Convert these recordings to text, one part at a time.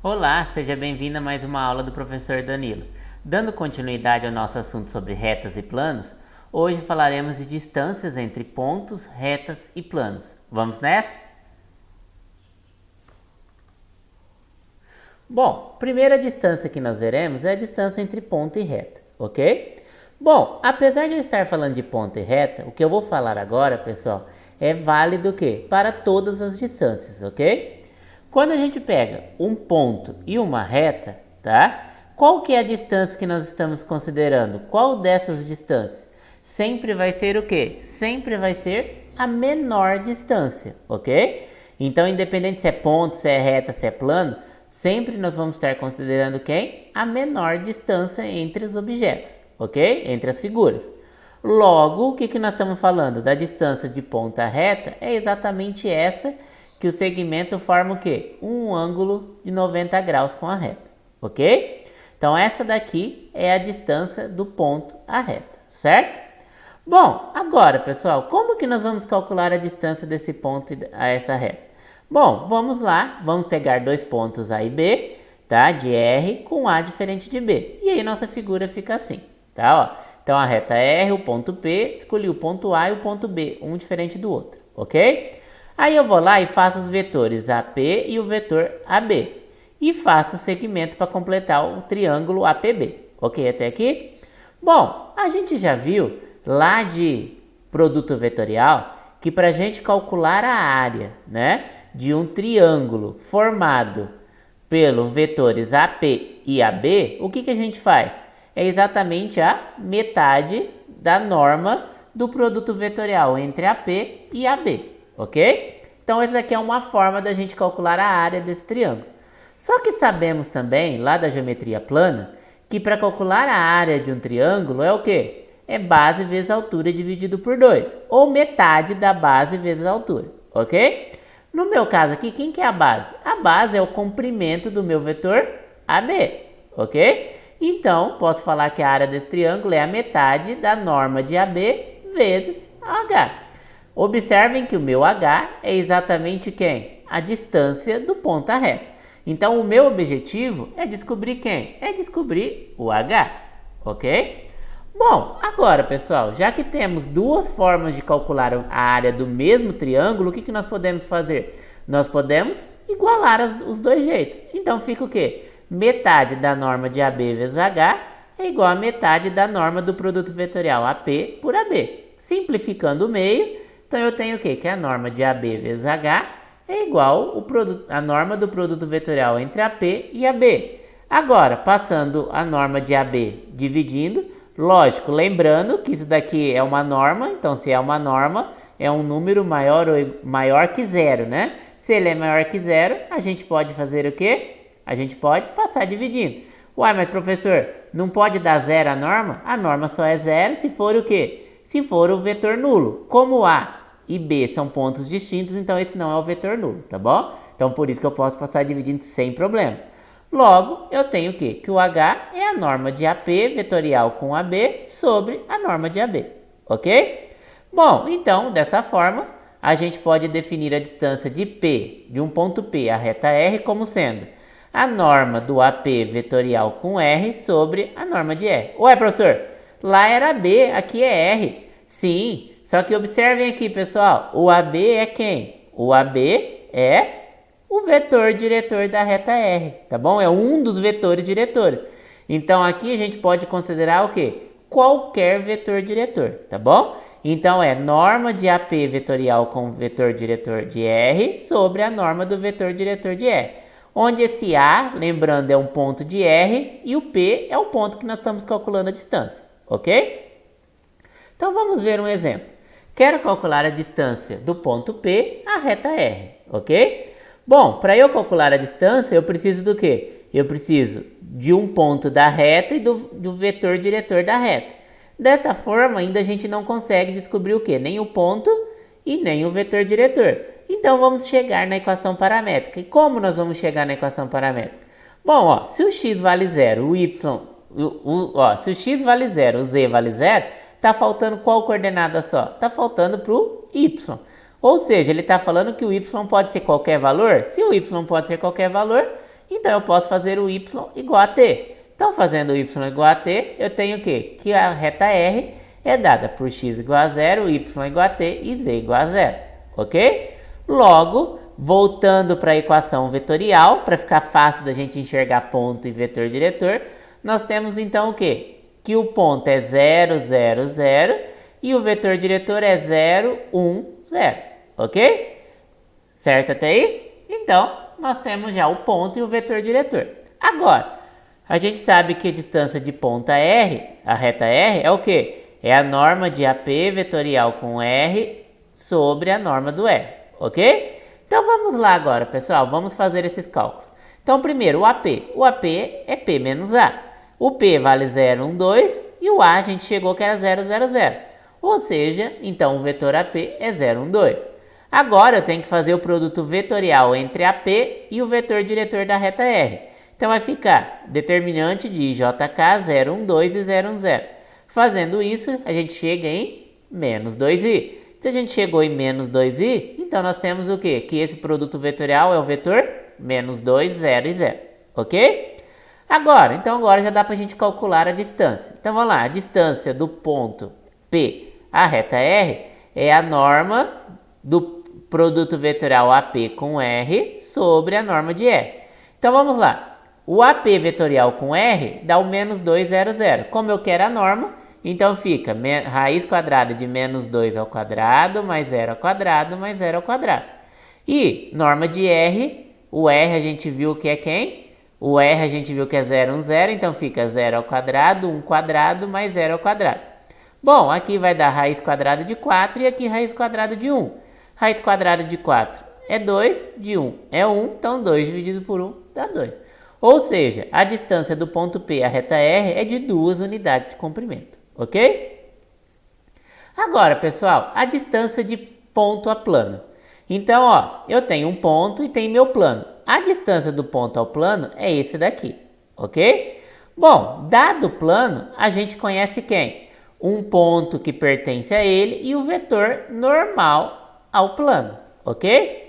Olá, seja bem-vindo a mais uma aula do professor Danilo. Dando continuidade ao nosso assunto sobre retas e planos, hoje falaremos de distâncias entre pontos, retas e planos. Vamos nessa? Bom, primeira distância que nós veremos é a distância entre ponto e reta, ok? Bom, apesar de eu estar falando de ponto e reta, o que eu vou falar agora, pessoal, é válido o quê? Para todas as distâncias, ok? Quando a gente pega um ponto e uma reta, tá? Qual que é a distância que nós estamos considerando? Qual dessas distâncias? Sempre vai ser o quê? Sempre vai ser a menor distância, ok? Então, independente se é ponto, se é reta, se é plano, sempre nós vamos estar considerando quem? A menor distância entre os objetos, ok? Entre as figuras. Logo, o que nós estamos falando? Da distância de ponta a reta é exatamente essa que o segmento forma o quê? Um ângulo de 90 graus com a reta, ok? Então, essa daqui é a distância do ponto à reta, certo? Bom, agora, pessoal, como que nós vamos calcular a distância desse ponto a essa reta? Bom, vamos lá, vamos pegar dois pontos A e B, tá? De R com A diferente de B. E aí nossa figura fica assim, tá? Ó, então a reta R, o ponto P, escolhi o ponto A e o ponto B, um diferente do outro, ok? Aí eu vou lá e faço os vetores AP e o vetor AB. E faço o segmento para completar o triângulo APB, ok até aqui? Bom, a gente já viu lá de produto vetorial que para a gente calcular a área, né, de um triângulo formado pelos vetores AP e AB, o que a gente faz? É exatamente a metade da norma do produto vetorial entre AP e AB, ok? Então essa aqui é uma forma da gente calcular a área desse triângulo. Só que sabemos também, lá da geometria plana, que para calcular a área de um triângulo é o quê? É base vezes altura dividido por 2, ou metade da base vezes a altura, ok? No meu caso aqui, quem que é a base? A base é o comprimento do meu vetor AB, ok? Então, posso falar que a área desse triângulo é a metade da norma de AB vezes H. Observem que o meu H é exatamente quem? A distância do ponto à reta. Então, o meu objetivo é descobrir quem? É descobrir o H, ok? Bom, agora, pessoal, já que temos duas formas de calcular a área do mesmo triângulo, o que nós podemos fazer? Nós podemos igualar os dois jeitos. Então, fica o quê? Metade da norma de AB vezes H é igual a metade da norma do produto vetorial AP por AB. Simplificando o meio, então eu tenho o quê? Que a norma de AB vezes H é igual a norma do produto vetorial entre AP e AB. Agora, passando a norma de AB dividindo, lógico, lembrando que isso daqui é uma norma, então se é uma norma, é um número maior que zero, né? Se ele é maior que zero, a gente pode fazer o quê? A gente pode passar dividindo. Uai, mas professor, não pode dar zero a norma? A norma só é zero se for o quê? Se for o vetor nulo. Como A e B são pontos distintos, então esse não é o vetor nulo, tá bom? Então por isso que eu posso passar dividindo sem problema. Logo, eu tenho o quê? Que o H é a norma de AP vetorial com AB sobre a norma de AB, ok? Bom, então, dessa forma, a gente pode definir a distância de P, de um ponto P, a reta R, como sendo a norma do AP vetorial com R sobre a norma de R. Ué, professor, lá era B, aqui é R. Sim, só que observem aqui, pessoal, o AB é quem? O AB é o vetor diretor da reta R, tá bom? É um dos vetores diretores. Então, aqui a gente pode considerar o quê? Qualquer vetor diretor, tá bom? Então, é norma de AP vetorial com vetor diretor de R sobre a norma do vetor diretor de R. Onde esse A, lembrando, é um ponto de R e o P é o ponto que nós estamos calculando a distância, ok? Então, vamos ver um exemplo. Quero calcular a distância do ponto P à reta R, ok? Bom, para eu calcular a distância, eu preciso do quê? Eu preciso de um ponto da reta e do vetor diretor da reta. Dessa forma, ainda a gente não consegue descobrir o quê? Nem o ponto e nem o vetor diretor. Então, vamos chegar na equação paramétrica. E como nós vamos chegar na equação paramétrica? Bom, ó, se o x vale zero, se o x vale zero, o z vale zero, tá faltando qual coordenada só? Tá faltando para o y. Ou seja, ele está falando que o y pode ser qualquer valor. Se o y pode ser qualquer valor, então eu posso fazer o y igual a t. Então, fazendo o y igual a t, eu tenho o quê? Que a reta R é dada por x igual a 0, y igual a t e z igual a 0, ok? Logo, voltando para a equação vetorial, para ficar fácil da gente enxergar ponto e vetor diretor, nós temos então o quê? Que o ponto é 0, 0, 0 e o vetor diretor é 0, 1, 0, ok? Certo até aí? Então, nós temos já o ponto e o vetor diretor. Agora, a gente sabe que a distância de ponta R, a reta R, é o quê? É a norma de AP vetorial com R sobre a norma do R, ok? Então vamos lá agora, pessoal, vamos fazer esses cálculos. Então primeiro, o AP. O AP é P menos A. O P vale 0, 1, 2 e o A a gente chegou que era 0, 0, 0. Ou seja, então o vetor AP é 0, 1, 2. Agora eu tenho que fazer o produto vetorial entre AP e o vetor diretor da reta R. Então vai ficar determinante de JK 0, 1, 2 e 0, 1, 0. Fazendo isso, a gente chega em menos 2i. Se a gente chegou em menos 2i, então nós temos o quê? Que esse produto vetorial é o vetor menos 2, 0 e 0. Ok? Agora já dá para a gente calcular a distância. Então vamos lá, a distância do ponto P à reta R é a norma do produto vetorial AP com R sobre a norma de R. Então vamos lá. O AP vetorial com R dá o menos 2, 0, 0. Como eu quero a norma, então fica raiz quadrada de menos 2 ao quadrado, mais 0 ao quadrado, mais 0 ao quadrado. E norma de R, o R a gente viu que é quem? O R a gente viu que é 0, 1, 0, então fica 0 ao quadrado, 1 quadrado, mais 0 ao quadrado. Bom, aqui vai dar raiz quadrada de 4 e aqui raiz quadrada de 1. Raiz quadrada de 4 é 2, de 1 é 1, então 2 dividido por 1 dá 2. Ou seja, a distância do ponto P à reta R é de 2 unidades de comprimento, ok? Agora, pessoal, a distância de ponto a plano. Então, ó, eu tenho um ponto e tenho meu plano. A distância do ponto ao plano é esse daqui, ok? Bom, dado o plano, a gente conhece quem? Um ponto que pertence a ele e o vetor normal ao plano, ok?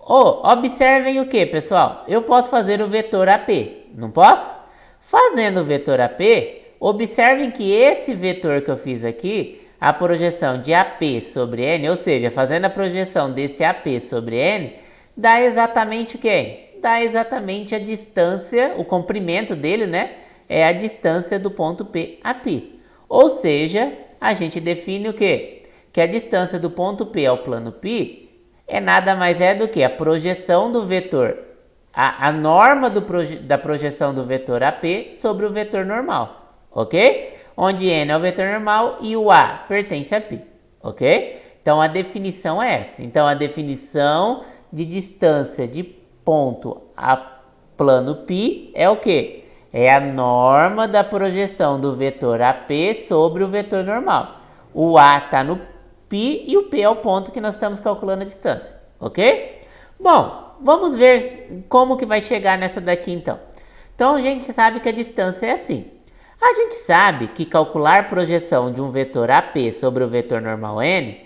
Observem o que, pessoal? Eu posso fazer o vetor AP, não posso? Fazendo o vetor AP, observem que esse vetor que eu fiz aqui, a projeção de AP sobre N, ou seja, fazendo a projeção desse AP sobre N, dá exatamente o quê? Dá exatamente a distância, o comprimento dele, né? É a distância do ponto P a P. Ou seja, a gente define o quê? Que a distância do ponto P ao plano P é nada mais do que a projeção do vetor, a norma da projeção do vetor AP sobre o vetor normal, ok? Onde N é o vetor normal e o A pertence a P, ok? Então a definição é essa. Então a definição de distância de ponto a plano P é o que? É a norma da projeção do vetor AP sobre o vetor normal. O A está no P e o P é o ponto que nós estamos calculando a distância, ok? Bom, vamos ver como que vai chegar nessa daqui então. Então a gente sabe que a distância é assim. A gente sabe que calcular projeção de um vetor AP sobre o vetor normal N,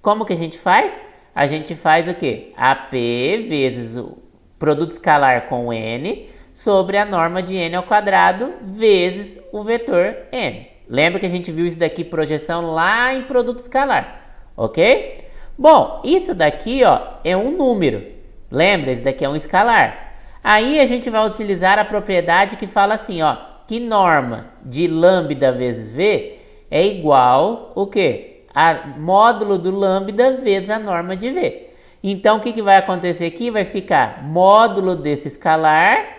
como que a gente faz? A gente faz o quê? AP vezes o produto escalar com N sobre a norma de N ao quadrado vezes o vetor N. Lembra que a gente viu isso daqui, projeção lá em produto escalar, ok? Bom, isso daqui, ó, é um número. Lembra? Isso daqui é um escalar. Aí a gente vai utilizar a propriedade que fala assim, ó, que norma de lambda vezes V é igual o quê? A módulo do lambda vezes a norma de V. Então, o que vai acontecer aqui? Vai ficar módulo desse escalar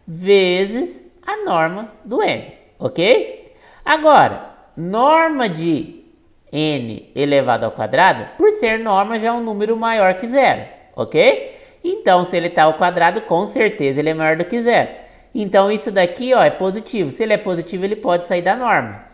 vezes a norma do N, ok? Agora, norma de N elevado ao quadrado, por ser norma, já é um número maior que zero, ok? Então, se ele está ao quadrado, com certeza ele é maior do que zero. Então, isso daqui, ó, é positivo. Se ele é positivo, ele pode sair da norma.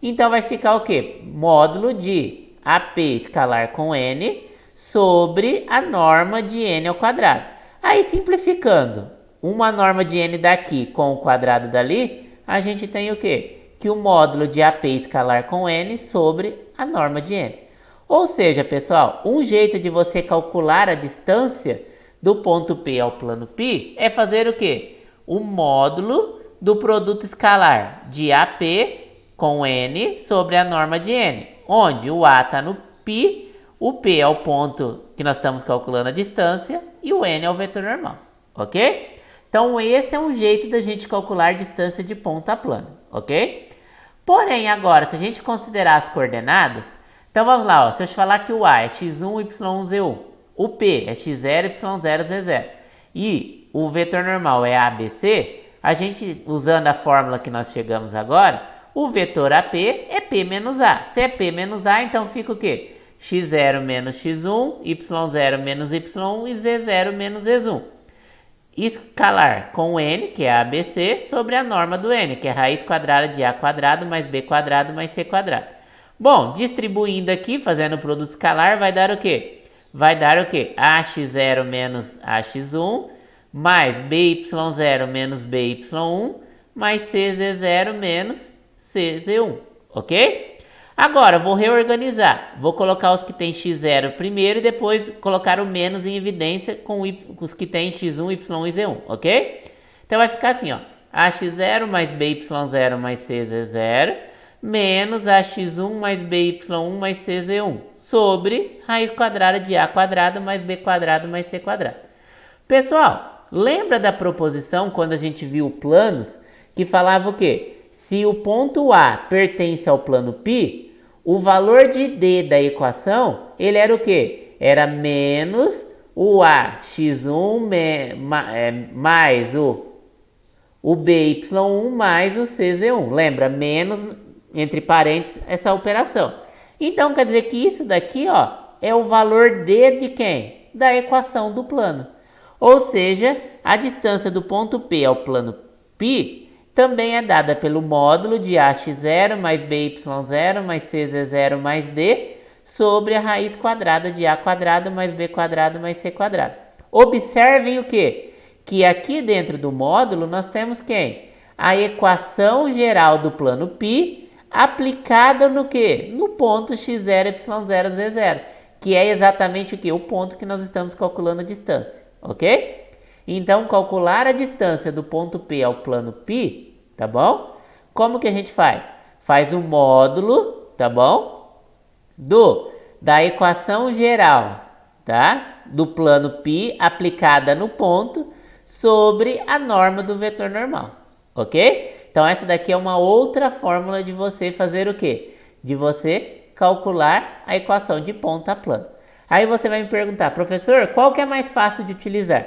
Então, vai ficar o quê? Módulo de AP escalar com N sobre a norma de N ao quadrado. Aí, simplificando, uma norma de N daqui com o quadrado dali, a gente tem o quê? Que o módulo de AP escalar com N sobre a norma de N. Ou seja, pessoal, um jeito de você calcular a distância do ponto P ao plano π é fazer o quê? O módulo do produto escalar de AP com N sobre a norma de N, onde o A está no π, o P é o ponto que nós estamos calculando a distância e o N é o vetor normal, ok? Então esse é um jeito da gente calcular distância de ponto a plano, ok? Porém agora, se a gente considerar as coordenadas, então vamos lá, ó, se eu te falar que o A é x1, y1, z1, o P é x0, y0, z0 e o vetor normal é ABC, a gente, usando a fórmula que nós chegamos agora, o vetor AP é P menos A. Se é P menos A, então fica o quê? x0 menos x1, y0 menos y1 e z0 menos z1. Escalar com N, que é ABC, sobre a norma do N, que é raiz quadrada de A quadrado mais B quadrado mais C quadrado. Bom, distribuindo aqui, fazendo o produto escalar, vai dar o quê? Vai dar o quê? AX0 menos AX1 mais BY0 menos BY1 mais CZ0 menos CZ1, ok? Agora, vou reorganizar. Vou colocar os que tem x0 primeiro e depois colocar o menos em evidência com os que tem x1, y1 e z1, ok? Então vai ficar assim, ó. AX0 mais BY0 mais CZ0 menos AX1 mais BY1 mais CZ1 sobre raiz quadrada de A quadrado mais B quadrado mais C quadrado. Pessoal, lembra da proposição quando a gente viu planos que falava o quê? Se o ponto A pertence ao plano π, o valor de D da equação, ele era o quê? Era menos o AX1 mais o BY1 mais o CZ1. Lembra? Menos, entre parênteses, essa operação. Então, quer dizer que isso daqui, ó, é o valor D de quem? Da equação do plano. Ou seja, a distância do ponto P ao plano π também é dada pelo módulo de AX0 mais BY0 mais CZ0 mais D sobre a raiz quadrada de A quadrado mais B quadrado mais C quadrado. Observem o quê? Que aqui dentro do módulo nós temos quem? A equação geral do plano π aplicada no quê? No ponto x0, y0, z0, que é exatamente o quê? O ponto que nós estamos calculando a distância, ok? Então, calcular a distância do ponto P ao plano π, tá bom? Como que a gente faz? Faz o módulo, tá bom? Da equação geral, tá? Do plano π aplicada no ponto sobre a norma do vetor normal, ok? Então, essa daqui é uma outra fórmula de você fazer o quê? De você calcular a equação de ponto a plano. Aí você vai me perguntar, professor, qual que é mais fácil de utilizar?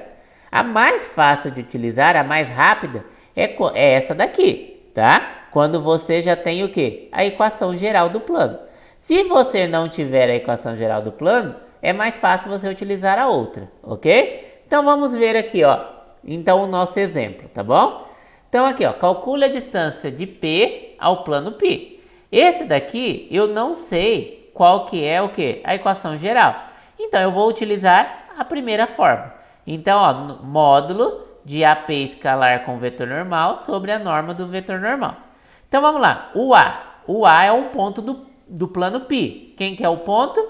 A mais fácil de utilizar, a mais rápida, é essa daqui, tá? Quando você já tem o quê? A equação geral do plano. Se você não tiver a equação geral do plano, é mais fácil você utilizar a outra, ok? Então vamos ver aqui, ó. Então o nosso exemplo, tá bom? Então aqui, ó, calcule a distância de P ao plano π. Esse daqui eu não sei qual que é o quê? A equação geral. Então eu vou utilizar a primeira forma. Então, ó, módulo de AP escalar com vetor normal sobre a norma do vetor normal. Então, vamos lá. O A é um ponto do plano π. Quem que é o ponto?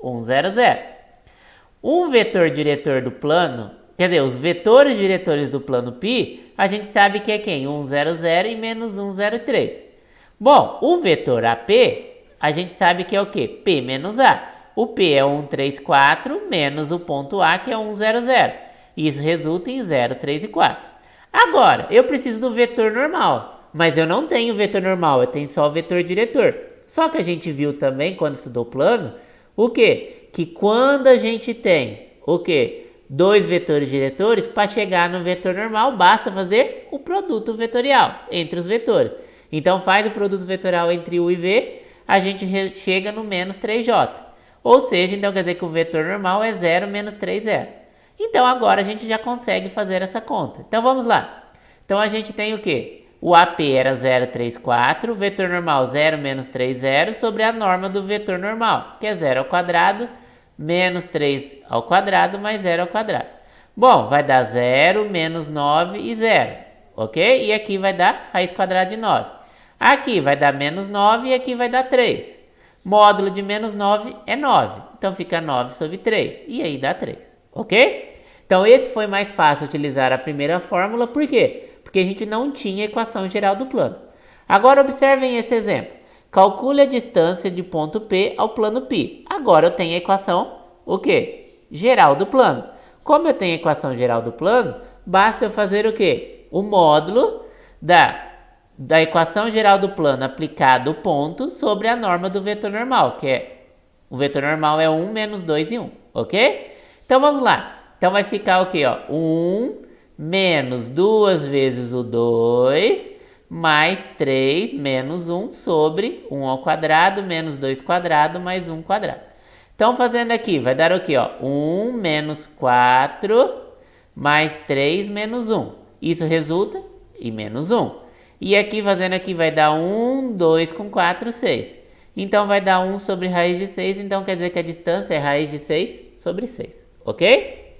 1, 0, 0. Um vetor diretor do plano, quer dizer, os vetores diretores do plano π, a gente sabe que é quem? 1, 0, 0 e menos 1, 0, 3. Bom, o vetor AP, a gente sabe que é o quê? P menos A. O P é 1, 3, 4 menos o ponto A, que é 1, 0, 0. Isso resulta em 0, 3 e 4. Agora, eu preciso do vetor normal, mas eu não tenho vetor normal, eu tenho só o vetor diretor. Só que a gente viu também, quando estudou plano, o quê? Que quando a gente tem, o quê? Dois vetores diretores, para chegar no vetor normal, basta fazer o produto vetorial entre os vetores. Então, faz o produto vetorial entre U e V, a gente chega no menos 3J. Ou seja, então quer dizer que o vetor normal é 0 menos 3, 0. Então, agora a gente já consegue fazer essa conta. Então, vamos lá. Então, a gente tem o quê? O AP era 0, 3, 4, vetor normal 0 menos 3, 0, sobre a norma do vetor normal, que é 0 ao quadrado, menos 3 ao quadrado, mais 0 ao quadrado. Bom, vai dar 0, menos 9 e 0, ok? E aqui vai dar raiz quadrada de 9. Aqui vai dar menos 9 e aqui vai dar 3. Módulo de menos 9 é 9, então fica 9 sobre 3, e aí dá 3. Ok? Então esse foi mais fácil utilizar a primeira fórmula, por quê? Porque a gente não tinha equação geral do plano. Agora observem esse exemplo. Calcule a distância de ponto P ao plano π. Agora eu tenho a equação, o quê? Geral do plano. Como eu tenho a equação geral do plano, basta eu fazer o quê? O módulo da equação geral do plano aplicado o ponto sobre a norma do vetor normal, que é o vetor normal é 1 menos 2 e 1, ok? Então vamos lá. Então vai ficar o quê? 1 menos 2 vezes o 2 mais 3 menos 1 sobre 1 ao quadrado menos 2 quadrado mais 1 quadrado. Então fazendo aqui, vai dar o quê? 1 menos 4 mais 3 menos 1. Isso resulta em menos 1. E aqui fazendo aqui vai dar 1, 2 com 4, 6. Então vai dar 1 sobre raiz de 6, então quer dizer que a distância é raiz de 6 sobre 6, ok?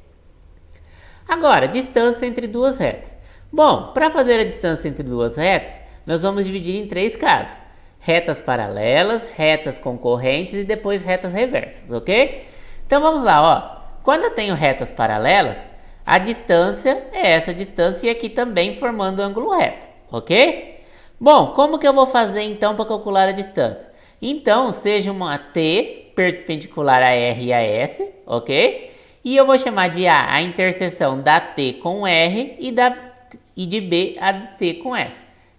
Agora, distância entre duas retas. Bom, para fazer a distância entre duas retas, nós vamos dividir em 3 casos. Retas paralelas, retas concorrentes e depois retas reversas, ok? Então vamos lá, ó. Quando eu tenho retas paralelas, a distância é essa distância e aqui também formando ângulo reto, ok? Bom, como que eu vou fazer então para calcular a distância? Então, seja uma T perpendicular a R e a S, ok? E eu vou chamar de A interseção da T com R e de B a de T com S.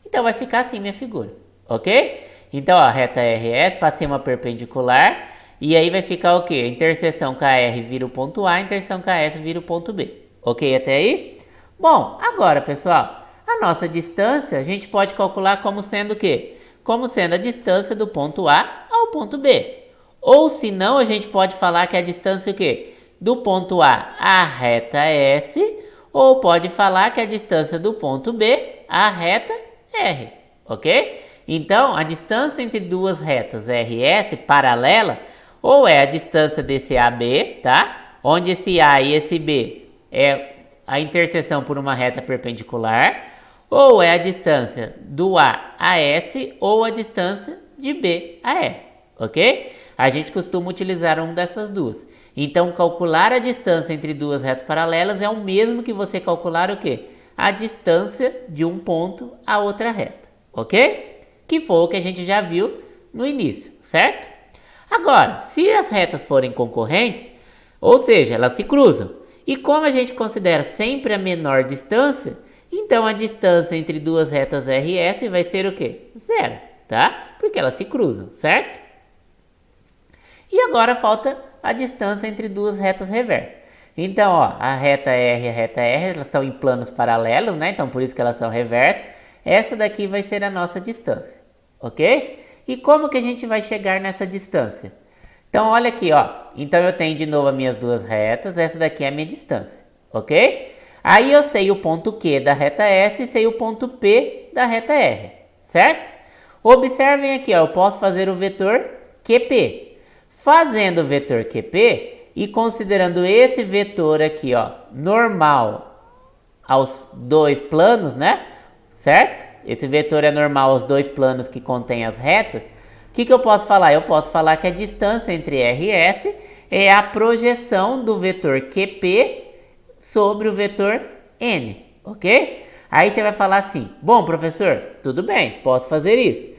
Então vai ficar assim minha figura, ok? Então ó, a reta RS passei uma perpendicular e aí vai ficar o quê? A interseção KR vira o ponto A, a interseção KS vira o ponto B, ok até aí? Bom, agora pessoal, a nossa distância a gente pode calcular como sendo o quê? Como sendo a distância do ponto A ao ponto B. Ou se não, a gente pode falar que a distância é o quê? Do ponto A à reta S, ou pode falar que a distância do ponto B à reta R, ok? Então, a distância entre duas retas RS paralela, ou é a distância desse AB, tá? Onde esse A e esse B é a interseção por uma reta perpendicular, ou é a distância do A a S, ou a distância de B a R, ok? A gente costuma utilizar uma dessas duas. Então, calcular a distância entre duas retas paralelas é o mesmo que você calcular o quê? A distância de um ponto a outra reta, ok? Que foi o que a gente já viu no início, certo? Agora, se as retas forem concorrentes, ou seja, elas se cruzam, e como a gente considera sempre a menor distância, então a distância entre duas retas RS vai ser o quê? Zero, tá? Porque elas se cruzam, certo? E agora falta a distância entre duas retas reversas. Então, ó, a reta R e a reta R, elas estão em planos paralelos, né? Então, por isso que elas são reversas. Essa daqui vai ser a nossa distância, ok? E como que a gente vai chegar nessa distância? Então, olha aqui, ó. Então, eu tenho de novo as minhas duas retas. Essa daqui é a minha distância, ok? Aí, eu sei o ponto Q da reta S e sei o ponto P da reta R, certo? Observem aqui, ó. Eu posso fazer o vetor QP. Fazendo o vetor QP e considerando esse vetor aqui, ó, normal aos dois planos, né? Certo? Esse vetor é normal aos dois planos que contêm as retas. O que eu posso falar? Eu posso falar que a distância entre R e S é a projeção do vetor QP sobre o vetor N, ok? Aí você vai falar assim, bom professor, tudo bem, posso fazer isso.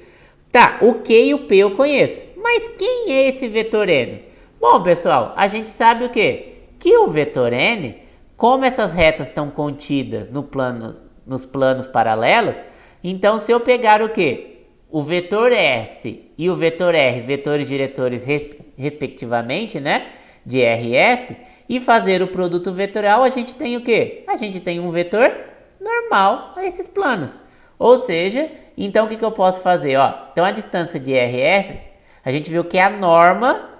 Tá, o Q e o P eu conheço. Mas quem é esse vetor N? Bom, pessoal, a gente sabe o quê? Que o vetor N, como essas retas estão contidas nos planos paralelos, então se eu pegar o quê? O vetor S e o vetor R, vetores diretores respectivamente, né? De RS, e fazer o produto vetorial, a gente tem o quê? A gente tem um vetor normal a esses planos. Ou seja, então o que eu posso fazer? Ó, então a distância de RS, a gente viu que é a norma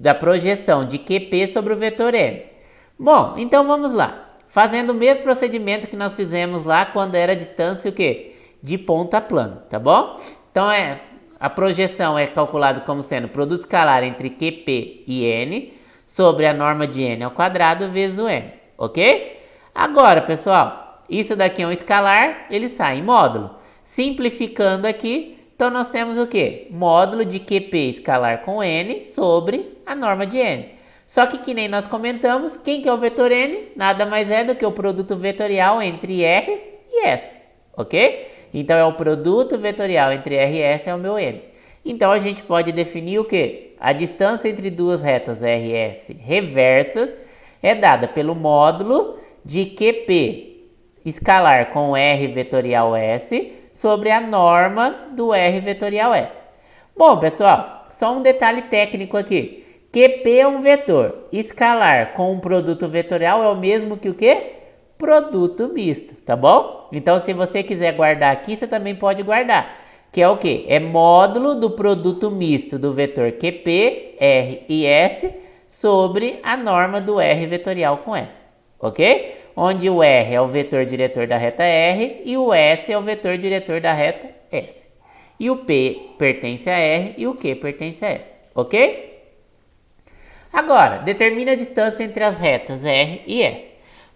da projeção de QP sobre o vetor N. Bom, então vamos lá. Fazendo o mesmo procedimento que nós fizemos lá quando era a distância o quê? De ponta a plano, tá bom? Então a projeção é calculada como sendo produto escalar entre QP e N sobre a norma de N ao quadrado vezes o N, ok? Agora, pessoal, isso daqui é um escalar, ele sai em módulo. Simplificando aqui, então nós temos o quê? Módulo de QP escalar com N sobre a norma de N. Só que nem nós comentamos, quem que é o vetor n? Nada mais é do que o produto vetorial entre R e S, ok? Então é o produto vetorial entre R e S é o meu n. Então a gente pode definir o que? A distância entre duas retas R e S reversas é dada pelo módulo de QP escalar com R vetorial S sobre a norma do R vetorial S. Bom, pessoal, só um detalhe técnico aqui. QP é um vetor. Escalar com um produto vetorial é o mesmo que o quê? Produto misto, tá bom? Então, se você quiser guardar aqui, você também pode guardar. Que é o quê? É módulo do produto misto do vetor QP, R e S sobre a norma do R vetorial com S, ok? Onde o R é o vetor diretor da reta R e o S é o vetor diretor da reta S. E o P pertence a R e o Q pertence a S, ok? Agora, determina a distância entre as retas R e S.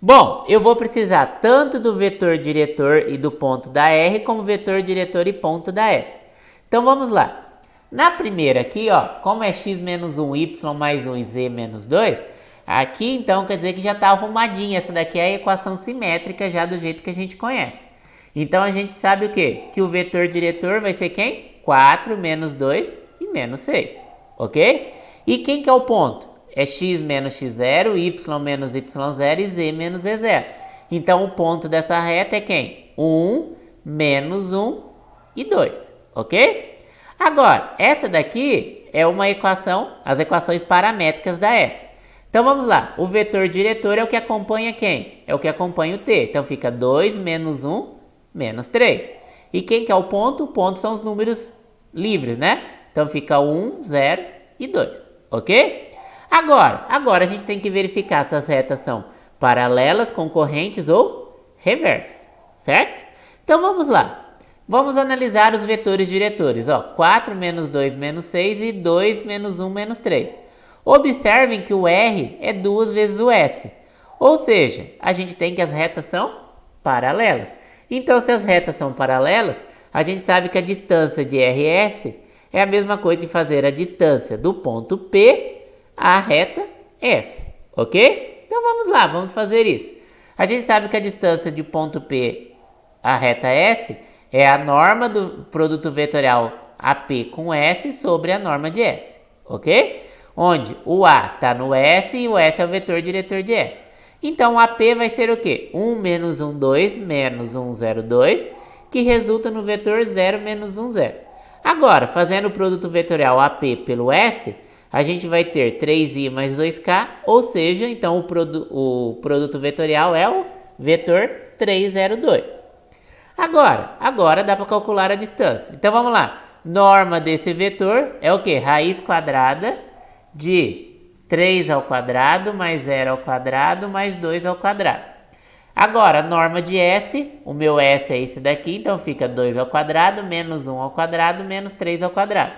Bom, eu vou precisar tanto do vetor diretor e do ponto da R, como vetor diretor e ponto da S. Então, vamos lá. Na primeira aqui, ó, como é x menos 1, y mais 1 e z menos 2, aqui então quer dizer que já está arrumadinha. Essa daqui é a equação simétrica já do jeito que a gente conhece. Então, a gente sabe o quê? Que o vetor diretor vai ser quem? 4 menos 2 e menos 6, ok? E quem que é o ponto? É x menos x0, y menos y0 e z menos z0. Então, o ponto dessa reta é quem? 1, menos 1 e 2, ok? Agora, essa daqui é uma equação, as equações paramétricas da S. Então, vamos lá. O vetor diretor é o que acompanha quem? É o que acompanha o t. Então, fica 2 menos 1, menos 3. E quem que é o ponto? O ponto são os números livres, né? Então, fica 1, 0 e 2, ok? Agora a gente tem que verificar se as retas são paralelas, concorrentes ou reversas, certo? Então vamos lá. Vamos analisar os vetores diretores, ó, 4 menos 2 menos 6 e 2 menos 1 menos 3. Observem que o R é 2 vezes o S, ou seja, a gente tem que as retas são paralelas. Então, se as retas são paralelas, a gente sabe que a distância de RS é a mesma coisa de fazer a distância do ponto P a reta S, ok? Então vamos lá, vamos fazer isso. A gente sabe que a distância de ponto P a reta S é a norma do produto vetorial AP com S sobre a norma de S, ok? Onde o A está no S e o S é o vetor diretor de S. Então o AP vai ser o quê? 1 menos 1, 2 menos 1, 0, 2, que resulta no vetor 0 menos 1, 0. Agora, fazendo o produto vetorial AP pelo S, a gente vai ter 3i mais 2k, ou seja, então o produto vetorial é o vetor 3, 0, 2. Agora dá para calcular a distância. Então vamos lá. Norma desse vetor é o que? Raiz quadrada de 3 ao quadrado mais 0 ao quadrado mais 2 ao quadrado. Agora, norma de S, o meu S é esse daqui, então fica 2 ao quadrado menos 1 ao quadrado menos 3 ao quadrado.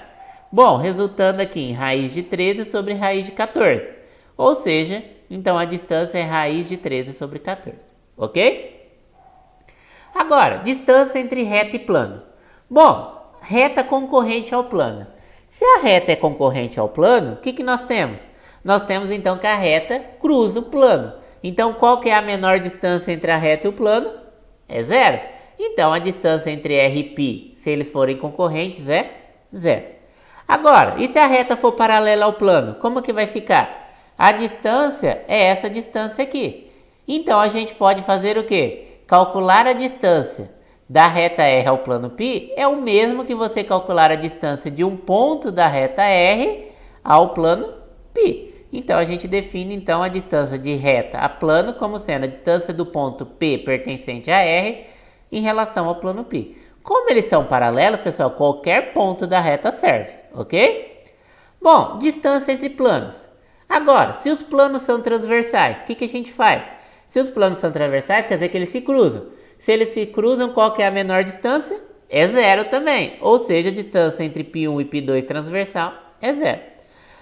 Bom, resultando aqui em raiz de 13 sobre raiz de 14. Ou seja, então a distância é raiz de 13 sobre 14, ok? Agora, distância entre reta e plano. Bom, reta concorrente ao plano. Se a reta é concorrente ao plano, o que nós temos? Nós temos então que a reta cruza o plano. Então, qual que é a menor distância entre a reta e o plano? É 0. Então, a distância entre R e π, se eles forem concorrentes, é 0. Agora, e se a reta for paralela ao plano? Como que vai ficar? A distância é essa distância aqui. Então, a gente pode fazer o quê? Calcular a distância da reta R ao plano π é o mesmo que você calcular a distância de um ponto da reta R ao plano π. Então, a gente define então a distância de reta a plano como sendo a distância do ponto P pertencente a R em relação ao plano π. Como eles são paralelos, pessoal, qualquer ponto da reta serve, ok? Bom, distância entre planos. Agora, se os planos são transversais, o que a gente faz? Se os planos são transversais, quer dizer que eles se cruzam. Se eles se cruzam, qual que é a menor distância? É 0 também. Ou seja, a distância entre π1 e π2 transversal é 0.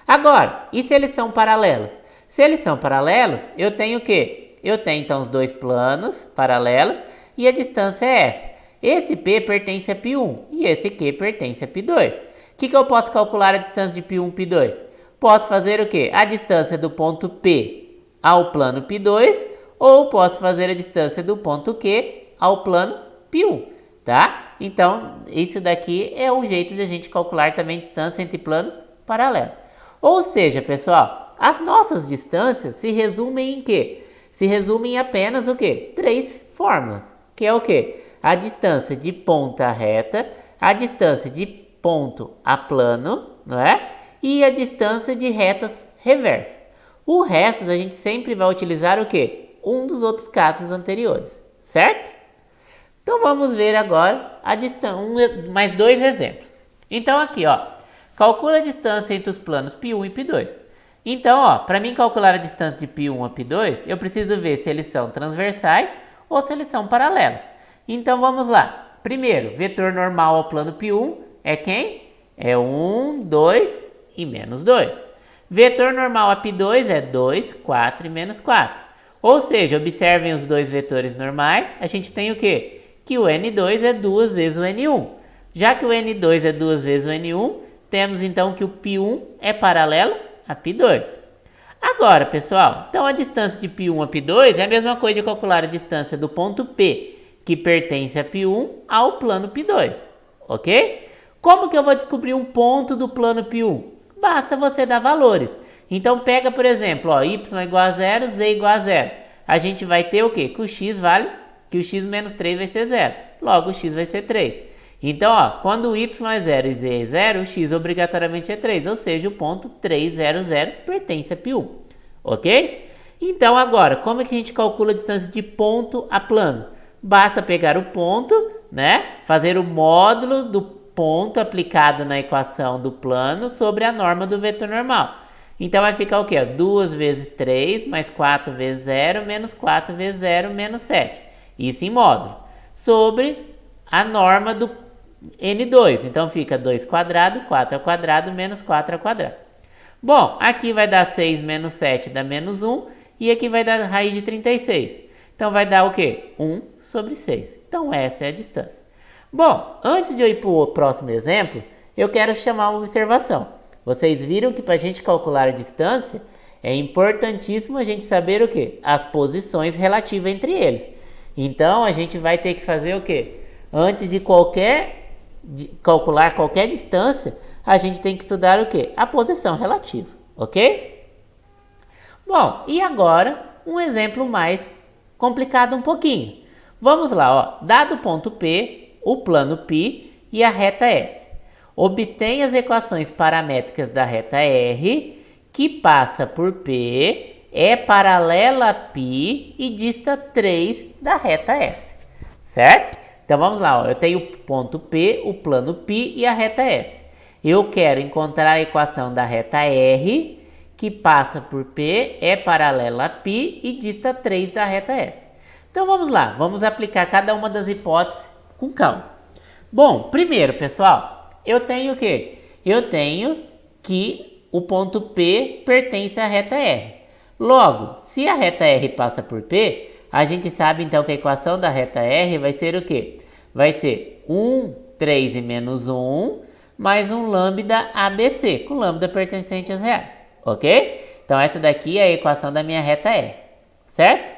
Agora, e se eles são paralelos? Se eles são paralelos, eu tenho o quê? Eu tenho então os dois planos paralelos e a distância é essa. Esse P pertence a π1 e esse Q pertence a π2. O que eu posso calcular a distância de π1 e π2? posso fazer o quê? A distância do ponto P ao plano π2, ou posso fazer a distância do ponto Q ao plano π1, tá? Então, isso daqui é o jeito de a gente calcular também distância entre planos paralelos. Ou seja, pessoal, as nossas distâncias se resumem em quê? Se resumem em apenas o quê? 3 fórmulas, que é o quê? A distância de ponta reta, a distância de ponto a plano, não é? E a distância de retas reversas. O resto a gente sempre vai utilizar o quê? Um dos outros casos anteriores, certo? Então vamos ver agora a distância, mais 2 exemplos. Então aqui, ó, calcula a distância entre os planos π1 e π2. Então, ó, para mim calcular a distância de π1 a π2, eu preciso ver se eles são transversais ou se eles são paralelos. Então vamos lá. Primeiro, vetor normal ao plano π1 é quem? É 1, 2 e menos 2. Vetor normal a π2 é 2, 4 e menos 4. Ou seja, observem os dois vetores normais, a gente tem o quê? Que o N2 é 2 vezes o N1. Já que o N2 é 2 vezes o N1, temos então que o π1 é paralelo a π2. Agora, pessoal, então a distância de π1 a π2 é a mesma coisa de calcular a distância do ponto P, que pertence a π1, ao plano π2, ok? Como que eu vou descobrir um ponto do plano π1? Basta você dar valores. Então pega, por exemplo, ó, y igual a 0, z igual a 0. A gente vai ter o quê? Que o x vale, que o x menos 3 vai ser 0. Logo, o x vai ser 3. Então, ó, quando o y é 0 e z é 0, o x obrigatoriamente é 3. Ou seja, o ponto 3, 0, 0 pertence a π1. Ok? Então, agora, como é que a gente calcula a distância de ponto a plano? Basta pegar o ponto, né? Fazer o módulo do ponto aplicado na equação do plano sobre a norma do vetor normal. Então vai ficar o quê? 2 vezes 3 mais 4 vezes 0 menos 4 vezes 0 menos 7. Isso em módulo. Sobre a norma do N2. Então fica 2 quadrado, 4 ao quadrado menos 4 ao quadrado. Bom, aqui vai dar 6 menos 7 dá menos 1. E aqui vai dar raiz de 36. Então vai dar o quê? 1 sobre 6. Então essa é a distância. Bom, antes de eu ir para o próximo exemplo, eu quero chamar uma observação. Vocês viram que para a gente calcular a distância, é importantíssimo a gente saber o quê? As posições relativas entre eles. Então, a gente vai ter que fazer o quê? Antes de calcular qualquer distância, a gente tem que estudar o quê? A posição relativa, ok? Bom, e agora um exemplo mais complicado um pouquinho. Vamos lá, ó. Dado o ponto P, o plano π e a reta S. Obtém as equações paramétricas da reta R, que passa por P, é paralela a π e dista 3 da reta S. Certo? Então vamos lá, ó. Eu tenho o ponto P, o plano π e a reta S. Eu quero encontrar a equação da reta R, que passa por P, é paralela a π e dista 3 da reta S. Então vamos lá, vamos aplicar cada uma das hipóteses com calma. Bom, primeiro, pessoal, eu tenho o quê? Eu tenho que o ponto P pertence à reta R. Logo, se a reta R passa por P, a gente sabe então que a equação da reta R vai ser o quê? Vai ser 1, 3 e menos 1, mais um lambda ABC, com lambda pertencente às reais, ok? Então essa daqui é a equação da minha reta R, certo?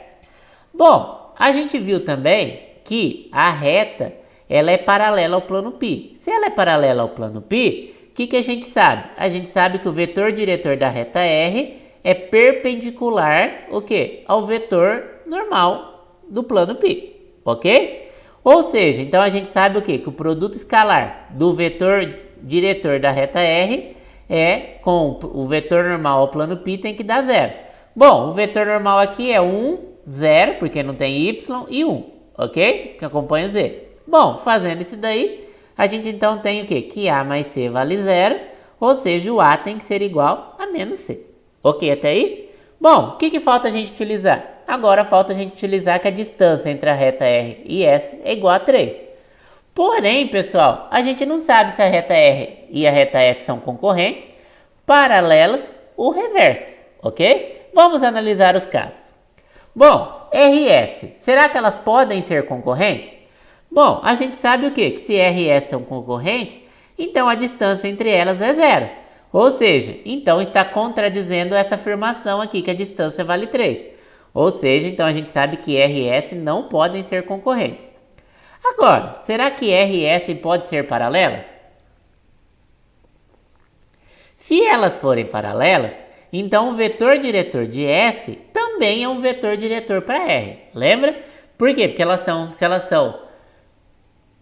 Bom, a gente viu também que a reta, ela é paralela ao plano π. Se ela é paralela ao plano π, o que a gente sabe? A gente sabe que o vetor diretor da reta R é perpendicular o quê? Ao vetor normal do plano π, ok? Ou seja, então a gente sabe o quê? Que o produto escalar do vetor diretor da reta R com o vetor normal ao plano π tem que dar 0. Bom, o vetor normal aqui é 1, 0, porque não tem y, e 1, ok? Que acompanha o z. Bom, fazendo isso daí, a gente então tem o quê? Que A mais C vale 0, ou seja, o A tem que ser igual a menos C. Ok até aí? Bom, o que falta a gente utilizar? Agora falta a gente utilizar que a distância entre a reta R e S é igual a 3. Porém, pessoal, a gente não sabe se a reta R e a reta S são concorrentes, paralelas ou reversas, ok? Vamos analisar os casos. Bom, R e S, será que elas podem ser concorrentes? Bom, a gente sabe o quê? Que se R e S são concorrentes, então a distância entre elas é 0. Ou seja, então está contradizendo essa afirmação aqui, que a distância vale 3. Ou seja, então a gente sabe que R e S não podem ser concorrentes. Agora, será que R e S podem ser paralelas? Se elas forem paralelas, então o vetor diretor de S também é um vetor diretor para R. Lembra? Por quê? Porque se elas são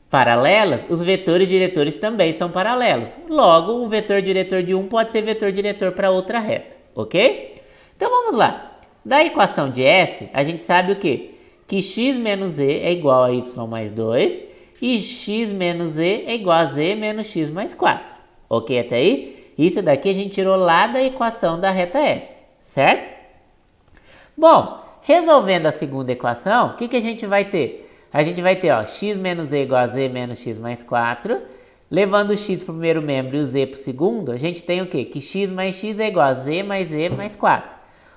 paralelas, os vetores diretores também são paralelos. Logo, um vetor diretor de um pode ser vetor diretor para outra reta, ok? Então vamos lá. Da equação de S, a gente sabe o quê? Que x menos e é igual a y mais 2 e x menos e é igual a z menos x mais 4. Ok até aí? Isso daqui a gente tirou lá da equação da reta S, certo? Bom, resolvendo a segunda equação, o que a gente vai ter? A gente vai ter, ó, x menos e igual a z menos x mais 4. Levando o x para o primeiro membro e o z para o segundo, a gente tem o quê? Que x mais x é igual a z mais e mais 4.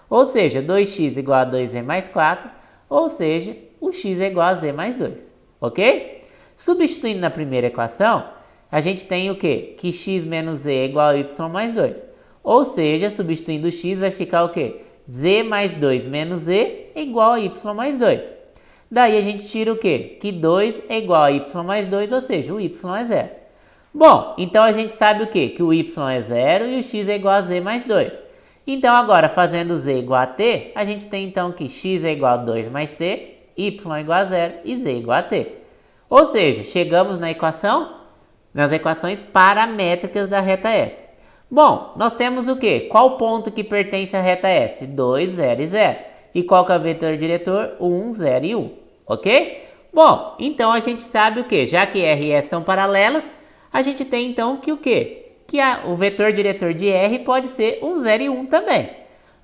Ou seja, 2x igual a 2z mais 4. Ou seja, o x é igual a z mais 2. Ok? Substituindo na primeira equação, a gente tem o quê? Que x menos z é igual a y mais 2. Ou seja, substituindo o x vai ficar o quê? Z mais 2 menos z é igual a y mais 2. Daí a gente tira o quê? Que 2 é igual a y mais 2, ou seja, o y é 0. Bom, então a gente sabe o quê? Que o y é 0 e o x é igual a z mais 2. Então agora, fazendo z igual a t, a gente tem então que x é igual a 2 mais t, y é igual a 0 e z é igual a t. Ou seja, chegamos nas equações paramétricas da reta S. Bom, nós temos o quê? Qual ponto que pertence à reta S? 2, 0 e 0. E qual que é o vetor diretor? 1, 0 e 1. Ok? Bom, então a gente sabe o quê? Já que R e S são paralelas, a gente tem então que o quê? Que o vetor diretor de R pode ser 1, 0 e 1 também.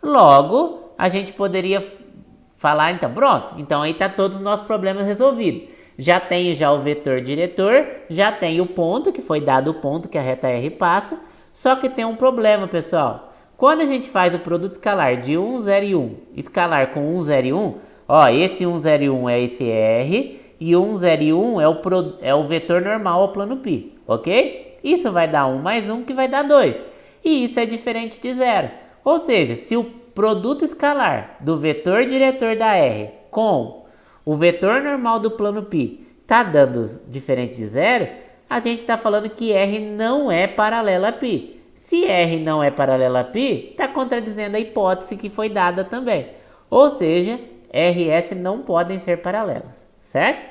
Logo, a gente poderia falar, então, pronto. Então aí está todos os nossos problemas resolvidos. Já tenho o vetor diretor, já tenho o ponto, que foi dado o ponto que a reta R passa. Só que tem um problema, pessoal. Quando a gente faz o produto escalar de 1, 0 e 1, escalar com 1, 0 e 1, ó, esse 1, 0 e 1 é esse R, e 1, 0 e 1 é o vetor normal ao plano π, ok? Isso vai dar 1 mais 1, que vai dar 2. E isso é diferente de 0. Ou seja, se o produto escalar do vetor diretor da R com o vetor normal do plano π está dando diferente de 0, a gente está falando que R não é paralela a π. Se R não é paralela a π, está contradizendo a hipótese que foi dada também. Ou seja, R e S não podem ser paralelas, certo?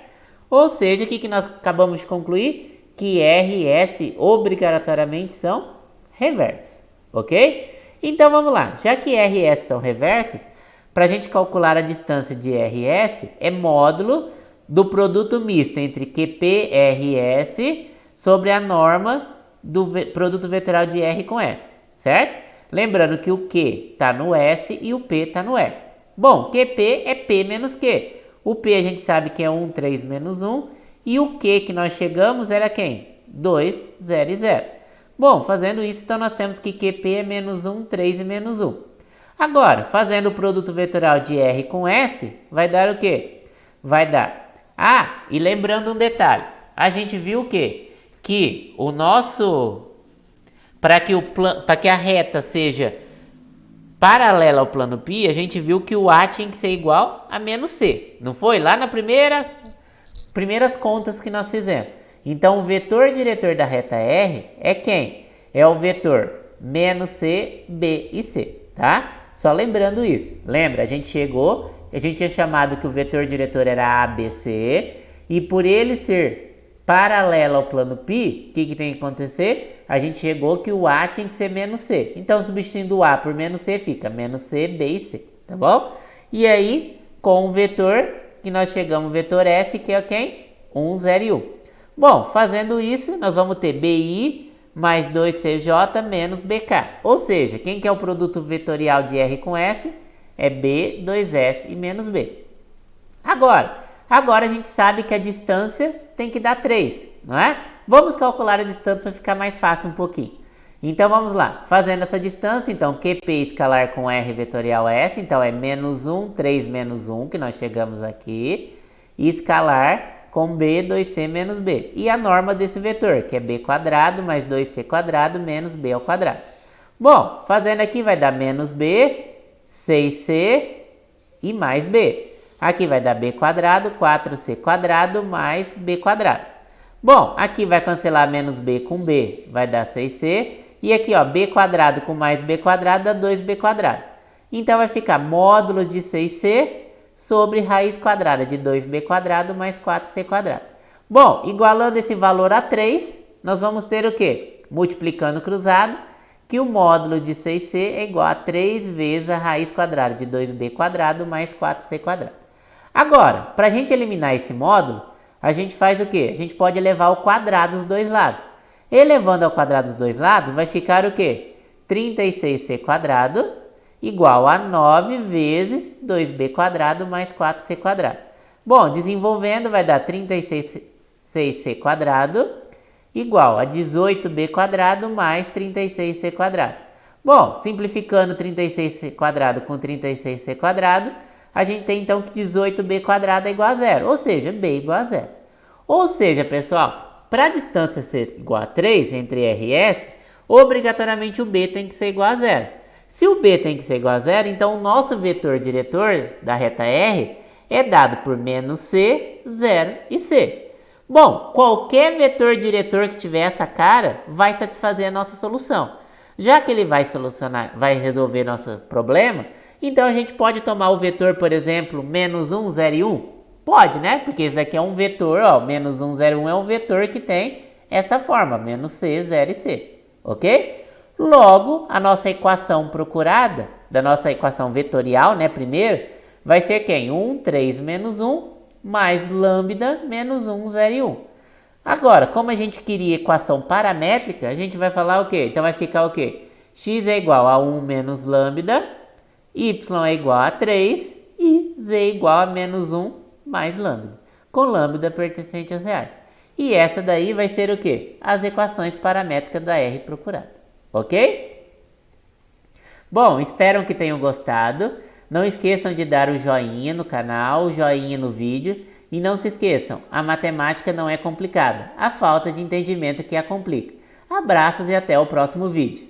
Ou seja, o que nós acabamos de concluir? Que R e S obrigatoriamente são reversos, ok? Então vamos lá, já que R e S são reversos, para a gente calcular a distância de R e S, é módulo do produto misto entre QP, R e S sobre a norma do produto vetorial de R com S, certo? Lembrando que o Q está no S e o P está no R. Bom, QP é P menos Q. O P a gente sabe que é 1, 3 menos 1. E o Q que nós chegamos era quem? 2, 0 e 0. Bom, fazendo isso, então nós temos que QP é menos 1, 3 e menos 1. Agora, fazendo o produto vetorial de R com S, vai dar o quê? Vai dar... Ah, e lembrando um detalhe. A gente viu o quê? Que o nosso... Para que a reta seja paralela ao plano π, a gente viu que o A tinha que ser igual a menos C. Não foi? Lá na primeiras contas que nós fizemos. Então, o vetor diretor da reta R é quem? É o vetor menos C, B e C, tá? Só lembrando isso. Lembra, a gente tinha chamado que o vetor diretor era ABC, e por ele ser paralelo ao plano π, o que tem que acontecer? A gente chegou que o A tinha que ser menos C. Então, substituindo o A por menos C, fica menos C, B e C, tá bom? E aí, com o vetor, que nós chegamos, o vetor S, que é quem? 1, 0 e 1. Bom, fazendo isso, nós vamos ter BI mais 2CJ menos BK. Ou seja, quem que é o produto vetorial de R com S? É B, 2S e menos B. Agora a gente sabe que a distância tem que dar 3, não é? Vamos calcular a distância para ficar mais fácil um pouquinho. Então vamos lá, fazendo essa distância, então QP escalar com R vetorial S, então é menos 1, 3 menos 1, que nós chegamos aqui, e escalar com B, 2C menos B. E a norma desse vetor, que é B quadrado mais 2C quadrado menos B ao quadrado. Bom, fazendo aqui vai dar menos b, 6c e mais b. Aqui vai dar b quadrado, 4c quadrado mais b quadrado. Bom, aqui vai cancelar menos b com b, vai dar 6c. E aqui, ó, b quadrado com mais b quadrado dá 2b quadrado. Então vai ficar módulo de 6c sobre raiz quadrada de 2b quadrado mais 4c quadrado. Bom, igualando esse valor a 3, nós vamos ter o quê? Multiplicando cruzado, que o módulo de 6c é igual a 3 vezes a raiz quadrada de 2b quadrado mais 4c quadrado. Agora, para a gente eliminar esse módulo, a gente faz o quê? A gente pode elevar ao quadrado os dois lados. Elevando ao quadrado os dois lados, vai ficar o quê? 36c quadrado igual a 9 vezes 2b quadrado mais 4c quadrado. Bom, desenvolvendo vai dar 36c quadrado igual a 18b quadrado mais 36c quadrado. Bom, simplificando 36c quadrado com 36c quadrado, a gente tem então que 18b quadrado é igual a zero, ou seja, b igual a zero. Ou seja, pessoal, para a distância ser igual a 3 entre R e S, obrigatoriamente o b tem que ser igual a zero. Se o b tem que ser igual a zero, então o nosso vetor diretor da reta R é dado por menos c, 0 e c. Bom, qualquer vetor diretor que tiver essa cara vai satisfazer a nossa solução. Já que ele vai resolver nosso problema, então a gente pode tomar o vetor, por exemplo, menos 1, 0 e 1. Pode, né? Porque esse daqui é um vetor, ó, menos 1, 0, 1 é um vetor que tem essa forma, menos c, 0 e c, ok? Logo, a nossa equação procurada, da nossa equação vetorial, né, primeiro, vai ser quem? 1, 3 menos 1, mais lambda menos 1, 0 e 1. Agora, como a gente queria equação paramétrica, a gente vai falar o quê? Então vai ficar o quê? X é igual a 1 menos lambda, y é igual a 3 e z é igual a menos 1 mais lambda, com lambda pertencente aos reais. E essa daí vai ser o quê? As equações paramétricas da R procurada, ok? Bom, espero que tenham gostado. Não esqueçam de dar o joinha no canal, o joinha no vídeo. E não se esqueçam, a matemática não é complicada, a falta de entendimento que a complica. Abraços e até o próximo vídeo.